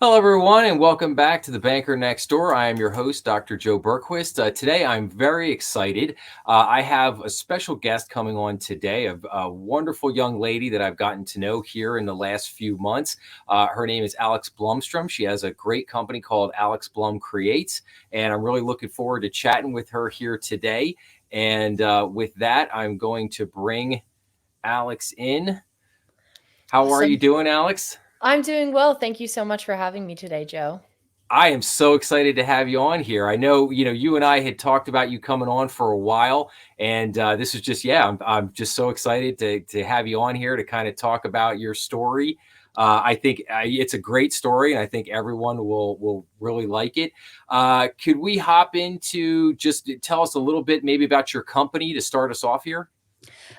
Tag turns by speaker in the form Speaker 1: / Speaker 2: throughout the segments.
Speaker 1: Hello, everyone, and welcome back to the Banker Next Door. I am your host, Dr. Joe Berquist. Today, I'm very excited. I have a special guest coming on today, a wonderful young lady that I've gotten to know here in the last few months. Her name is Alex Blomstrom. She has a great company called Alex Blom Creates, and I'm really looking forward to chatting with her here today. And with that, I'm going to bring Alex in. How are you
Speaker 2: Awesome.
Speaker 1: doing, Alex?
Speaker 2: I'm doing well. Thank you so much for having me today, Joe.
Speaker 1: I am so excited to have you on here. I know, you and I had talked about you coming on for a while, and this is just, yeah, I'm just so excited to have you on here to kind of talk about your story. I think it's a great story, and I think everyone will really like it. Could we hop into just tell us a little bit maybe about your company to start us off here?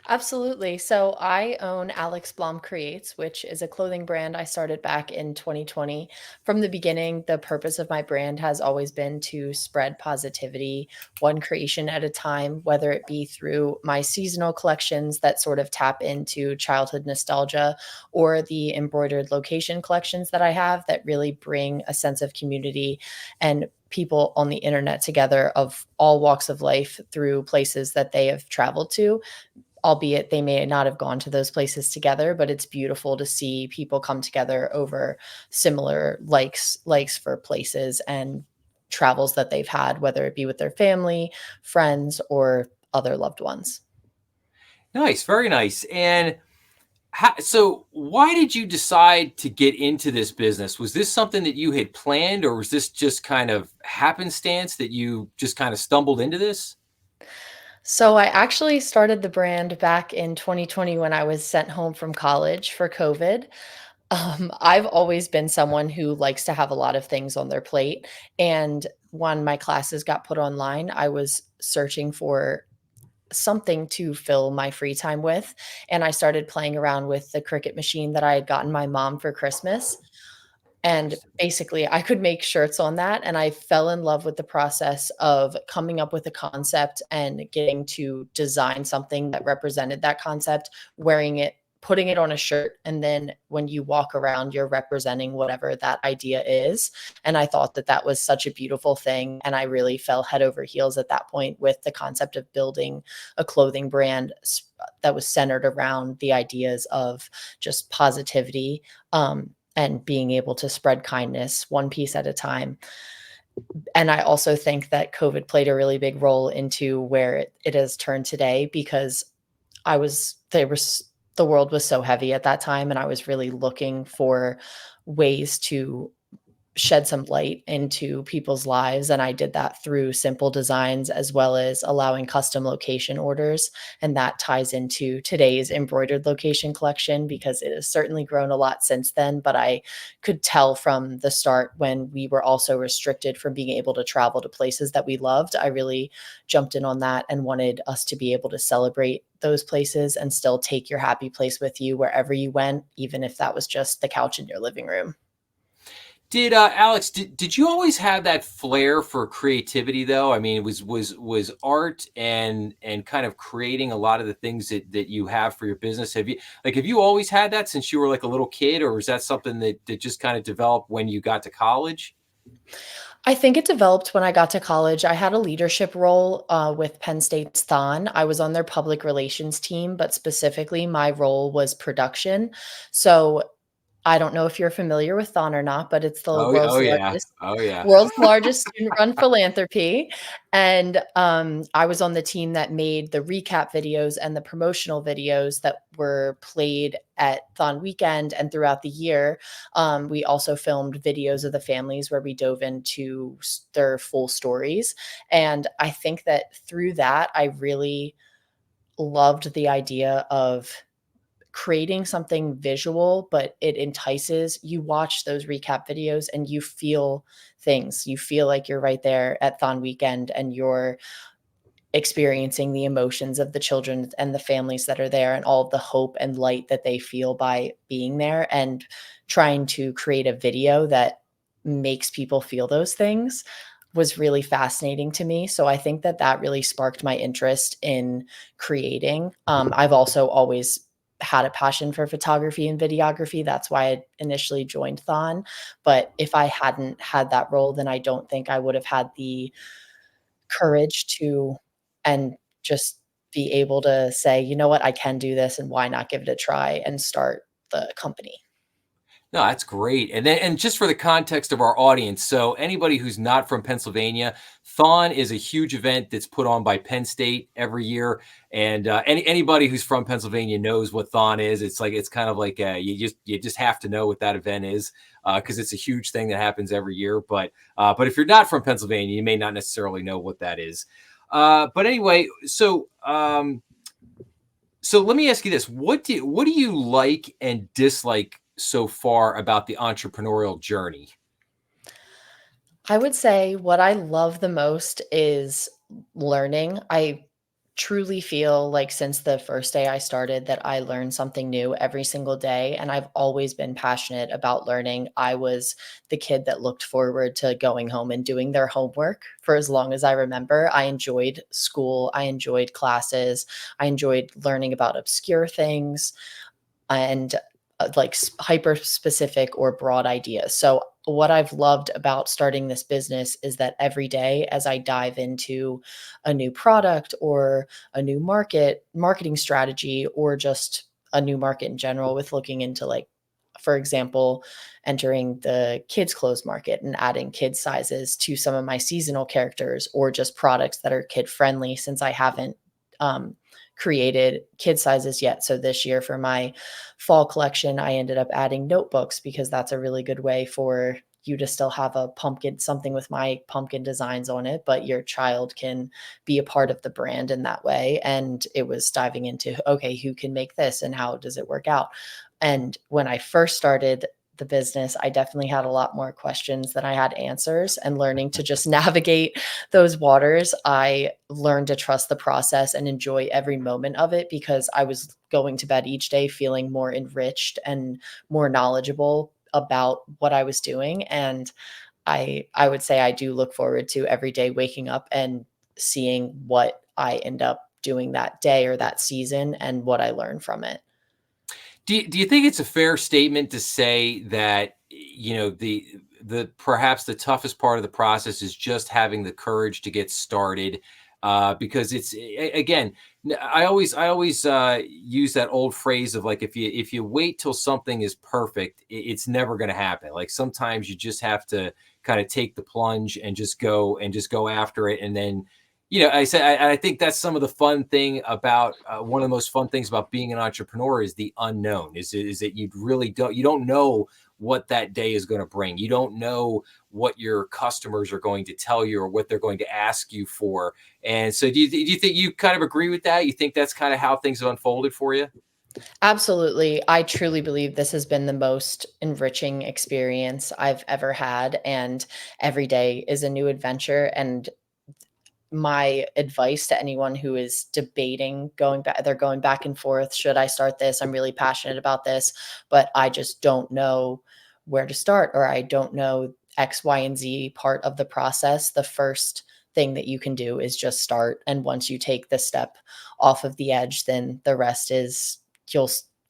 Speaker 2: Absolutely. So I own Alex Blom Creates, which is a clothing brand I started back in 2020. From the beginning, the purpose of my brand has always been to spread positivity, one creation at a time, whether it be through my seasonal collections that sort of tap into childhood nostalgia or the embroidered location collections that I have that really bring a sense of community and people on the internet together of all walks of life through places that they have traveled to, albeit they may not have gone to those places together. But it's beautiful to see people come together over similar likes for places and travels that they've had, whether it be with their family, friends, or other loved ones.
Speaker 1: Nice, very nice. And so why did you decide to get into this business? Was this something that you had planned, or was this just kind of happenstance that you just kind of stumbled into this?
Speaker 2: So I actually started the brand back in 2020 when I was sent home from college for COVID. I've always been someone who likes to have a lot of things on their plate. And when my classes got put online, I was searching for something to fill my free time with. And I started playing around with the Cricut machine that I had gotten my mom for Christmas. And basically, I could make shirts on that, and I fell in love with the process of coming up with a concept and getting to design something that represented that concept, wearing it, putting it on a shirt, and then when you walk around, you're representing whatever that idea is. And I thought that that was such a beautiful thing, and I really fell head over heels at that point with the concept of building a clothing brand that was centered around the ideas of just positivity, and being able to spread kindness one piece at a time. And I also think that COVID played a really big role into where it has turned today, because the world was so heavy at that time, and I was really looking for ways to shed some light into people's lives. And I did that through simple designs as well as allowing custom location orders. And that ties into today's embroidered location collection because it has certainly grown a lot since then. But I could tell from the start, when we were also restricted from being able to travel to places that we loved, I really jumped in on that and wanted us to be able to celebrate those places and still take your happy place with you wherever you went, even if that was just the couch in your living room.
Speaker 1: Did Alex? Did you always have that flair for creativity, though? I mean, was art and kind of creating a lot of the things that you have for your business. Have you always had that since you were like a little kid, or was that something that just kind of developed when you got to college?
Speaker 2: I think it developed when I got to college. I had a leadership role with Penn State's Thon. I was on their public relations team, but specifically my role was production. So I don't know if you're familiar with Thon or not, but it's the
Speaker 1: Oh yeah, oh yeah.
Speaker 2: world's largest student-run philanthropy. And I was on the team that made the recap videos and the promotional videos that were played at Thon Weekend and throughout the year. We also filmed videos of the families where we dove into their full stories. And I think that through that, I really loved the idea of creating something visual, but it entices. You watch those recap videos and you feel things. You feel like you're right there at Thon Weekend and you're experiencing the emotions of the children and the families that are there and all of the hope and light that they feel by being there, and trying to create a video that makes people feel those things was really fascinating to me. So I think that that really sparked my interest in creating. I've also always had a passion for photography and videography. That's why I initially joined Thon. But if I hadn't had that role, then I don't think I would have had the courage to and just be able to say, "You know what? I can do this, and why not give it a try and start the company?"
Speaker 1: No, that's great. And then, and just for the context of our audience, so anybody who's not from Pennsylvania, Thon is a huge event that's put on by Penn State every year. And anybody who's from Pennsylvania knows what Thon is. It's kind of like you just have to know what that event is because it's a huge thing that happens every year. But if you're not from Pennsylvania, you may not necessarily know what that is. But anyway, so let me ask you this: what do you like and dislike so far about the entrepreneurial journey?
Speaker 2: I would say what I love the most is learning. I truly feel like since the first day I started that I learned something new every single day, and I've always been passionate about learning. I was the kid that looked forward to going home and doing their homework for as long as I remember. I enjoyed school, I enjoyed classes, I enjoyed learning about obscure things and like hyper specific or broad ideas. So, what I've loved about starting this business is that every day, as I dive into a new product or a new marketing strategy, or just a new market in general, with looking into, like, for example, entering the kids' clothes market and adding kid sizes to some of my seasonal characters, or just products that are kid friendly, since I haven't um, created kid sizes yet. So this year for my fall collection, I ended up adding notebooks because that's a really good way for you to still have a pumpkin, something with my pumpkin designs on it, but your child can be a part of the brand in that way. And it was diving into, okay, who can make this and how does it work out? And when I first started the business, I definitely had a lot more questions than I had answers, and learning to just navigate those waters, I learned to trust the process and enjoy every moment of it, because I was going to bed each day feeling more enriched and more knowledgeable about what I was doing. And I would say I do look forward to every day waking up and seeing what I end up doing that day or that season and what I learn from it.
Speaker 1: Do you think it's a fair statement to say that the perhaps the toughest part of the process is just having the courage to get started? Because again, I always use that old phrase of, like, if you wait till something is perfect, it's never going to happen. Like, sometimes you just have to kind of take the plunge and just go after it, and then I think that's some of the fun thing about one of the most fun things about being an entrepreneur is the unknown. Is that you don't know what that day is going to bring. You don't know what your customers are going to tell you or what they're going to ask you for. And so, do you think you kind of agree with that? You think that's kind of how things have unfolded for you?
Speaker 2: Absolutely. I truly believe this has been the most enriching experience I've ever had. And every day is a new adventure. And my advice to anyone who is debating going back, they're going back and forth. Should I start this? I'm really passionate about this, but I just don't know where to start, or I don't know X, Y, and Z part of the process. The first thing that you can do is just start. And once you take the step off of the edge, then the rest is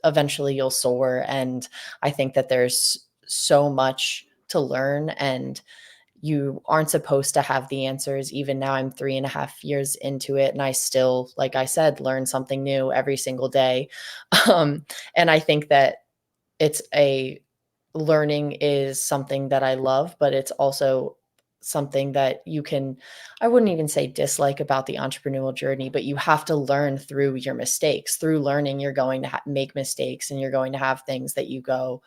Speaker 2: eventually you'll soar. And I think that there's so much to learn, and you aren't supposed to have the answers. Even now, I'm 3.5 years into it, and I still, like I said, learn something new every single day. Um, and I think that it's a learning is something that I love, but it's also something that you can, I wouldn't even say dislike about the entrepreneurial journey, but you have to learn through your mistakes. Through learning, you're going to make mistakes, and you're going to have things that you go,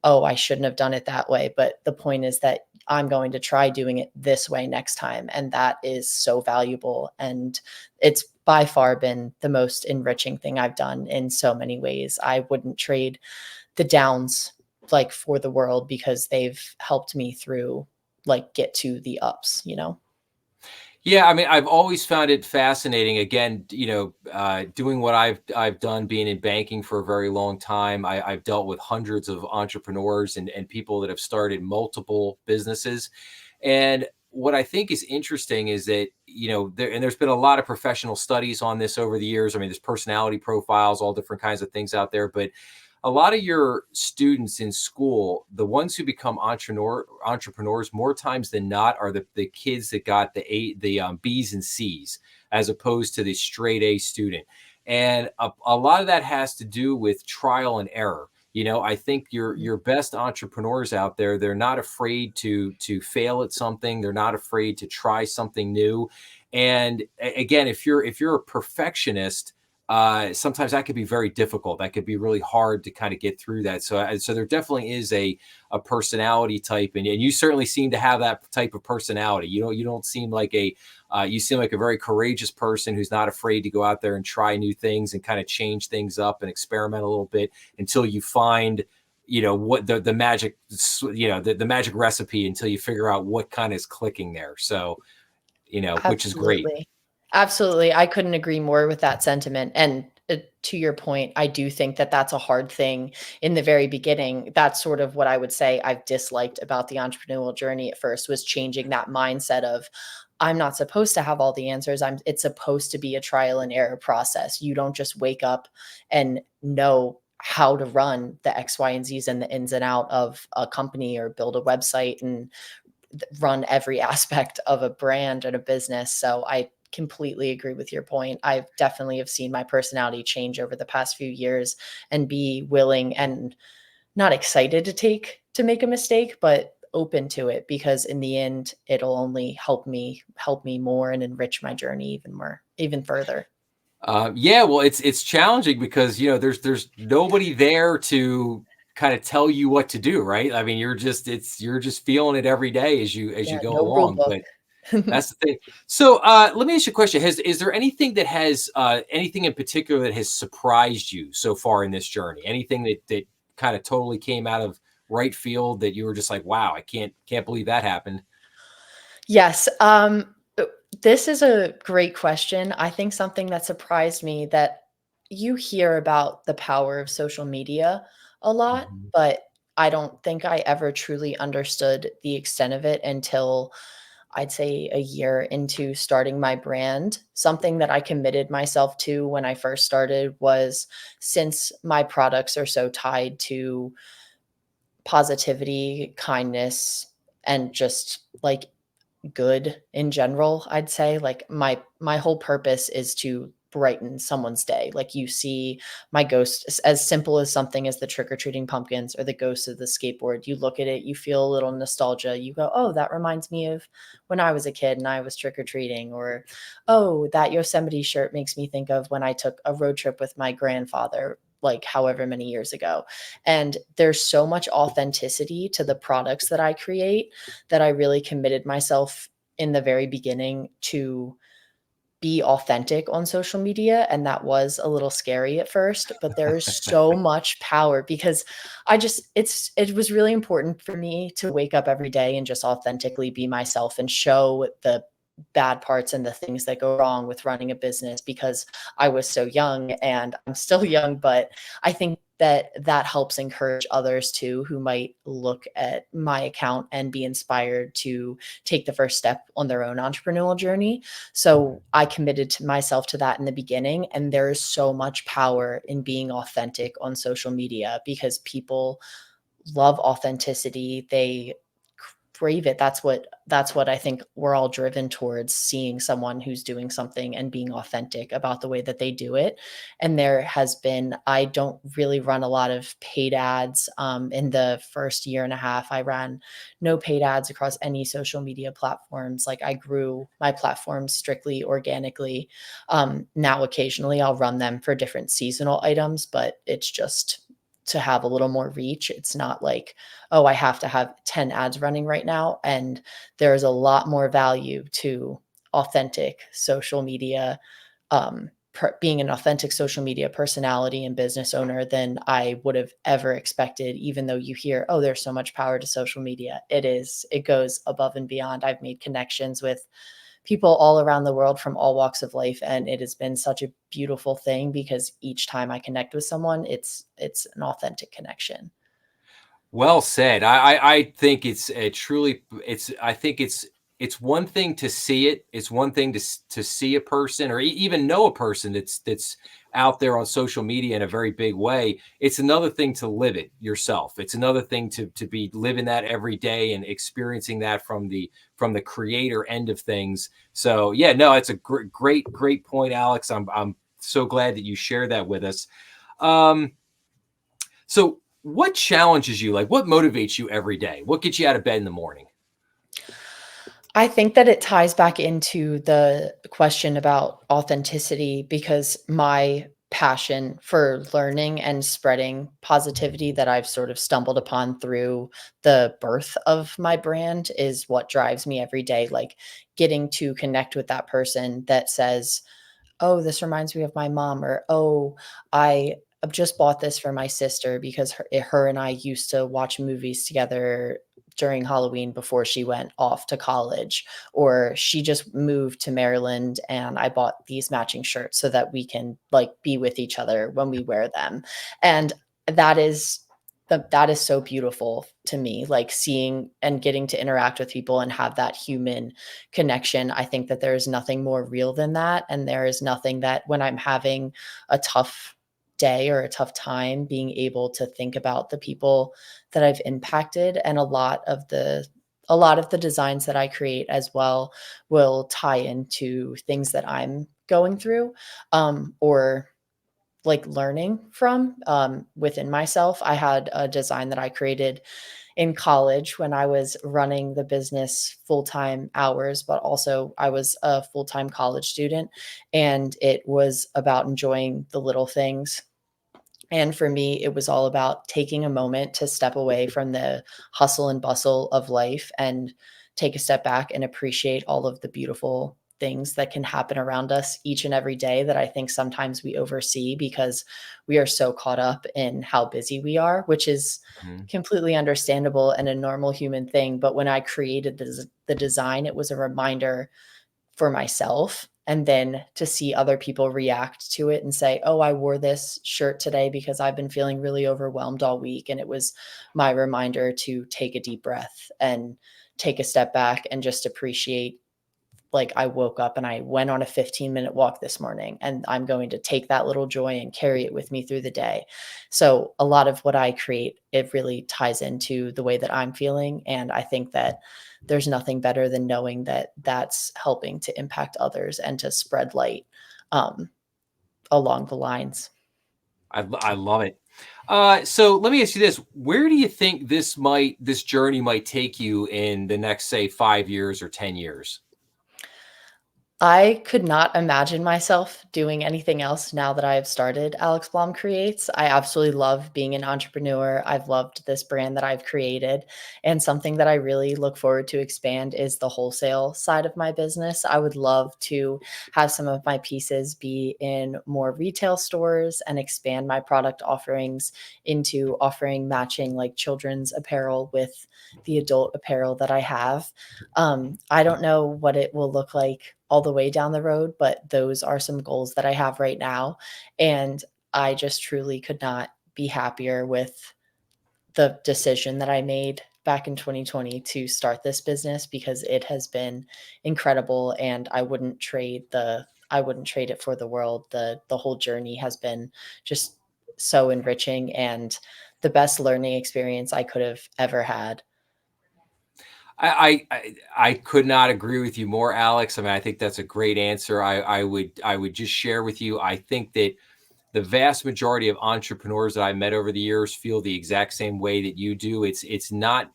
Speaker 2: oh, I shouldn't have done it that way. But the point is that I'm going to try doing it this way next time. And that is so valuable. And it's by far been the most enriching thing I've done in so many ways. I wouldn't trade the downs like for the world, because they've helped me through, like, get to the ups, you know?
Speaker 1: Yeah, I mean, I've always found it fascinating. Again, doing what I've done, being in banking for a very long time, I've dealt with hundreds of entrepreneurs and people that have started multiple businesses. And what I think is interesting is that, there's been a lot of professional studies on this over the years. I mean, there's personality profiles, all different kinds of things out there, but a lot of your students in school, the ones who become entrepreneurs more times than not are the kids that got the B's and C's as opposed to the straight A student. And a lot of that has to do with trial and error. I think your best entrepreneurs out there, they're not afraid to fail at something. They're not afraid to try something new. And again, if you're a perfectionist, sometimes that could be very difficult. That could be really hard to kind of get through that. So there definitely is a personality type, and you certainly seem to have that type of personality. You don't seem like you seem like a very courageous person who's not afraid to go out there and try new things and kind of change things up and experiment a little bit until you find, what the magic, the magic recipe, until you figure out what kind of is clicking there. So, which is great.
Speaker 2: Absolutely. Absolutely. I couldn't agree more with that sentiment. And to your point, I do think that that's a hard thing in the very beginning. That's sort of what I would say I've disliked about the entrepreneurial journey at first, was changing that mindset of, I'm not supposed to have all the answers. It's supposed to be a trial and error process. You don't just wake up and know how to run the X, Y, and Z's and the ins and out of a company, or build a website and run every aspect of a brand and a business. So I completely agree with your point. I definitely have seen my personality change over the past few years, and be willing and not excited to make a mistake, but open to it, because in the end it'll only help me more and enrich my journey even more, even further.
Speaker 1: Yeah, well, it's challenging because there's nobody there to kind of tell you what to do, right? I mean, you're just feeling it every day as you
Speaker 2: Yeah,
Speaker 1: go
Speaker 2: no rule
Speaker 1: along.
Speaker 2: book.
Speaker 1: But that's the thing. So let me ask you a question. Is there anything that has anything in particular that has surprised you so far in this journey? Anything that kind of totally came out of right field that you were just like, wow, I can't believe that happened?
Speaker 2: Yes. This is a great question. I think something that surprised me, that you hear about the power of social media a lot,
Speaker 1: Mhm.
Speaker 2: but I don't think I ever truly understood the extent of it until, I'd say, a year into starting my brand. Something that I committed myself to when I first started was, since my products are so tied to positivity, kindness, and just like good in general, I'd say. Like, my whole purpose is to brighten someone's day. Like, you see my ghost, as simple as something as the trick-or-treating pumpkins or the ghost of the skateboard. You look at it, you feel a little nostalgia. You go, "Oh, that reminds me of when I was a kid and I was trick-or-treating," or, "Oh, that Yosemite shirt makes me think of when I took a road trip with my grandfather, like however many years ago." And there's so much authenticity to the products that I create, that I really committed myself in the very beginning to be authentic on social media, and that was a little scary at first, but there is so much power, because it was really important for me to wake up every day and just authentically be myself and show the bad parts and the things that go wrong with running a business, because I was so young, and I'm still young, but I think that that helps encourage others too, who might look at my account and be inspired to take the first step on their own entrepreneurial journey. So I committed to myself to that in the beginning. And there is so much power in being authentic on social media, because people love authenticity. They crave it. That's what I think we're all driven towards, seeing someone who's doing something and being authentic about the way that they do it. And there has been, I don't really run a lot of paid ads. In the first year and a half, I ran no paid ads across any social media platforms. Like, I grew my platforms strictly organically. Now occasionally I'll run them for different seasonal items, but it's just to have a little more reach. It's not like, oh, I have to have 10 ads running right now. And there's a lot more value to authentic social media, being an authentic social media personality and business owner, than I would have ever expected. Even though you hear, oh, there's so much power to social media, it goes above and beyond. I've made connections with people all around the world from all walks of life, and it has been such a beautiful thing, because each time I connect with someone, it's an authentic connection.
Speaker 1: Well said. I think it's a truly, it's I think it's it's one thing to see it. It's one thing to see a person or even know a person that's out there on social media in a very big way. It's another thing to live it yourself. It's another thing to be living that every day and experiencing that from the creator end of things. So yeah, no, it's a great point, Alex. I'm so glad that you shared that with us. Um, so what challenges you? Like what motivates you every day? What gets you out of bed in the morning?
Speaker 2: I think that it ties back into the question about authenticity because my passion for learning and spreading positivity that I've sort of stumbled upon through the birth of my brand is what drives me every day. Like getting to connect with that person that says, "Oh, this reminds me of my mom," or, "Oh, I have just bought this for my sister because her and I used to watch movies together during Halloween before she went off to college," or, "She just moved to Maryland and I bought these matching shirts so that we can, like, be with each other when we wear them." And that is that is so beautiful to me, like, seeing and getting to interact with people and have that human connection. I think that there is nothing more real than that, and there is nothing that when I'm having a tough day or a tough time, being able to think about the people that I've impacted, and a lot of the designs that I create as well will tie into things that I'm going through, or like learning from within myself. I had a design that I created in college when I was running the business full-time hours, but also I was a full-time college student, and it was about enjoying the little things. And for me, it was all about taking a moment to step away from the hustle and bustle of life and take a step back and appreciate all of the beautiful things that can happen around us each and every day that I think sometimes we oversee because we are so caught up in how busy we are, which is
Speaker 1: Mhm.
Speaker 2: completely understandable and a normal human thing. But when I created the design, it was a reminder for myself, and then to see other people react to it and say, "Oh, I wore this shirt today because I've been feeling really overwhelmed all week." And it was my reminder to take a deep breath and take a step back and just appreciate, like, I woke up and I went on a 15-minute walk this morning, and I'm going to take that little joy and carry it with me through the day. So a lot of what I create, it really ties into the way that I'm feeling, and I think that there's nothing better than knowing that that's helping to impact others and to spread light, um, along the lines.
Speaker 1: I love it. So let me ask you this: where do you think this journey might take you in the next, say, 5 years or 10 years?
Speaker 2: I could not imagine myself doing anything else now that I have started Alex Blom Creates. I absolutely love being an entrepreneur. I've loved this brand that I've created. And something that I really look forward to expand is the wholesale side of my business. I would love to have some of my pieces be in more retail stores and expand my product offerings into offering matching like children's apparel with the adult apparel that I have. I don't know what it will look like all the way down the road, but those are some goals that I have right now. And I just truly could not be happier with the decision that I made back in 2020 to start this business because it has been incredible and I wouldn't trade it for the world. The whole journey has been just so enriching and the best learning experience I could have ever had.
Speaker 1: I could not agree with you more, Alex. I mean, I think that's a great answer. I would just share with you. I think that the vast majority of entrepreneurs that I met over the years feel the exact same way that you do. It's not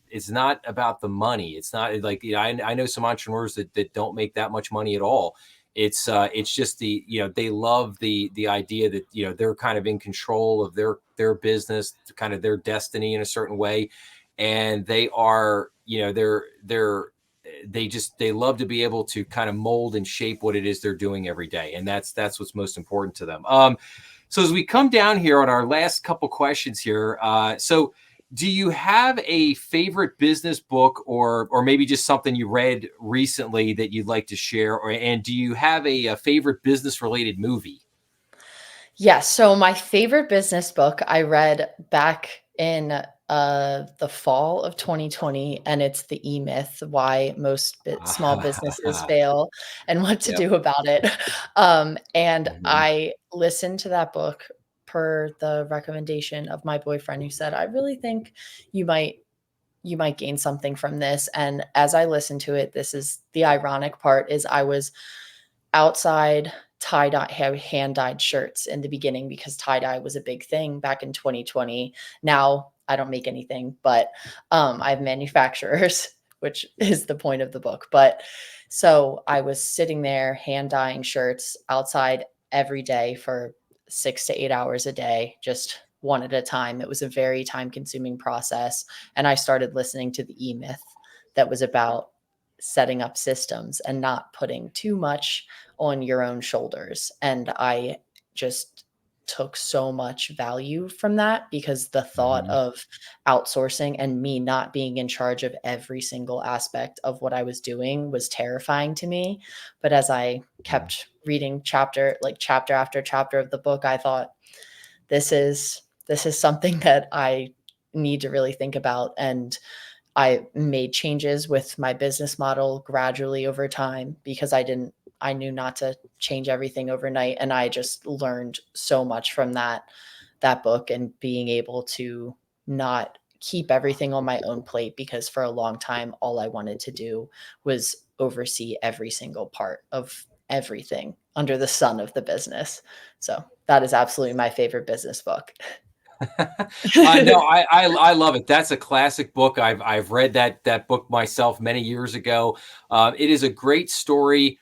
Speaker 1: about the money. It's not like, I know some entrepreneurs that don't make that much money at all. It's just they love the idea that they're kind of in control of their business, kind of their destiny in a certain way, and they are they love to be able to kind of mold and shape what it is they're doing every day, and that's what's most important to them. So as we come down here on our last couple questions here, so do you have a favorite business book or maybe just something you read recently that you'd like to share, and do you have a favorite business related movie?
Speaker 2: Yes, so my favorite business book I read back in the fall of 2020, and it's the E-Myth, why most small businesses fail and what to
Speaker 1: Yep.
Speaker 2: do about it. And
Speaker 1: Mhm.
Speaker 2: I listened to that book per the recommendation of my boyfriend who said, "I really think you might gain something from this." And as I listened to it, this is the ironic part is I was outside tie-dye hand-dyed shirts in the beginning because tie-dye was a big thing back in 2020. Now, I don't make anything, but, I have manufacturers, which is the point of the book. But so I was sitting there hand dyeing shirts outside every day for 6 to 8 hours a day, just one at a time. It was a very time-consuming process, and I started listening to the E-Myth that was about setting up systems and not putting too much on your own shoulders. And I just took so much value from that because the thought
Speaker 1: Mhm.
Speaker 2: of outsourcing and me not being in charge of every single aspect of what I was doing was terrifying to me. But as I
Speaker 1: Mhm.
Speaker 2: kept reading chapter after chapter of the book, I thought this is something that I need to really think about. And I made changes with my business model gradually over time because I knew not to change everything overnight, and I just learned so much from that book and being able to not keep everything on my own plate because for a long time all I wanted to do was oversee every single part of everything under the sun of the business. So, that is absolutely my favorite business book.
Speaker 1: No, I love it. That's a classic book. I've read that book myself many years ago. It is a great story,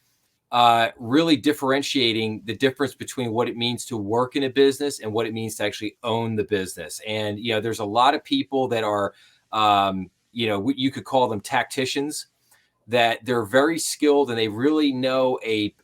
Speaker 1: really differentiating the difference between what it means to work in a business and what it means to actually own the business. And there's a lot of people that are, you could call them tacticians, that they're very skilled and they really know they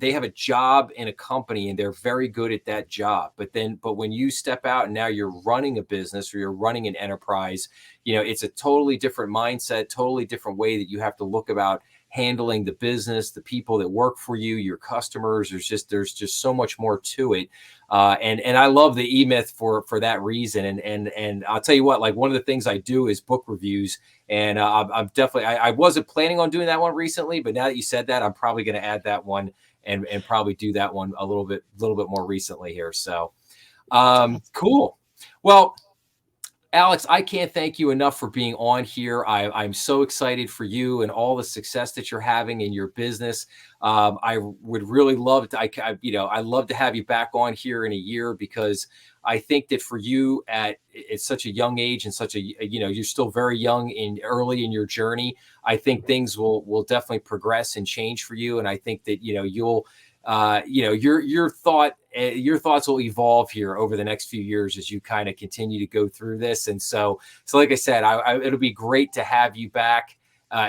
Speaker 1: have a job in a company and they're very good at that job. But when you step out and now you're running a business or you're running an enterprise, it's a totally different mindset, totally different way that you have to look about handling the business, the people that work for you, your customers. There's just so much more to it. And I love the E-Myth for that reason. And I'll tell you what, like one of the things I do is book reviews, and I'm definitely, I wasn't planning on doing that one recently, but now that you said that, I'm probably going to add that one and probably do that one a little bit more recently here. So cool. Well, Alex, I can't thank you enough for being on here. I'm so excited for you and all the success that you're having in your business. I would really love to, I love to have you back on here in a year, because I think that for you at such a young age and you're still very young and early in your journey. I think things will definitely progress and change for you. And I think that, you'll, your thoughts will evolve here over the next few years as you kind of continue to go through this. And so like I said, it'll be great to have you back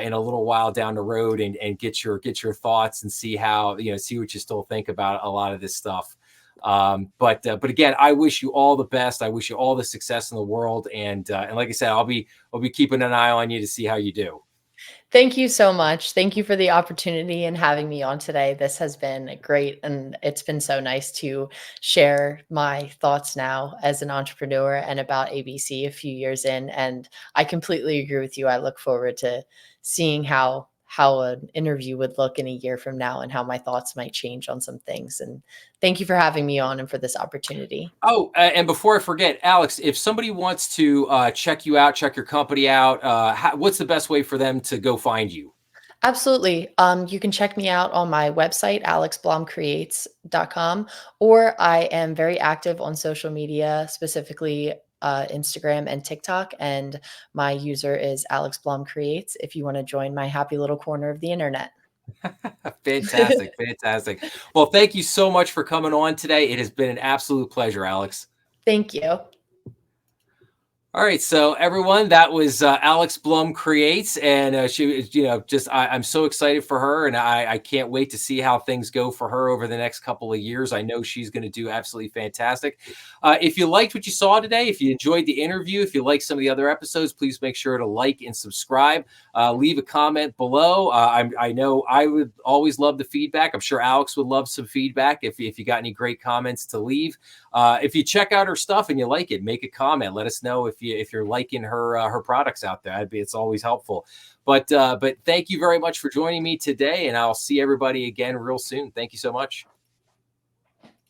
Speaker 1: in a little while down the road and get your thoughts and see how, see what you still think about a lot of this stuff. But again, I wish you all the best. I wish you all the success in the world. And like I said, I'll be keeping an eye on you to see how you do.
Speaker 2: Thank you so much. Thank you for the opportunity and having me on today. This has been great, and it's been so nice to share my thoughts now as an entrepreneur and about ABC a few years in. And I completely agree with you. I look forward to seeing how an interview would look in a year from now and how my thoughts might change on some things. And thank you for having me on and for this opportunity.
Speaker 1: Oh, and before I forget, Alex, if somebody wants to check you out, check your company out, what's the best way for them to go find you?
Speaker 2: Absolutely. You can check me out on my website, alexblomcreates.com, or I am very active on social media, specifically Instagram and TikTok. And my user is Alex Blom Creates if you want to join my happy little corner of the internet.
Speaker 1: Fantastic, fantastic. Well, thank you so much for coming on today. It has been an absolute pleasure, Alex.
Speaker 2: Thank you.
Speaker 1: All right, so everyone, that was Alex Blum Creates, and she was, I'm so excited for her, and I can't wait to see how things go for her over the next couple of years. I know she's going to do absolutely fantastic. If you liked what you saw today, if you enjoyed the interview, if you like some of the other episodes, please make sure to like and subscribe. Leave a comment below. I know I would always love the feedback. I'm sure Alex would love some feedback if you got any great comments to leave. If you check out her stuff and you like it, make a comment. Let us know if you're liking her products out there. It's always helpful. But thank you very much for joining me today, and I'll see everybody again real soon. Thank you so much.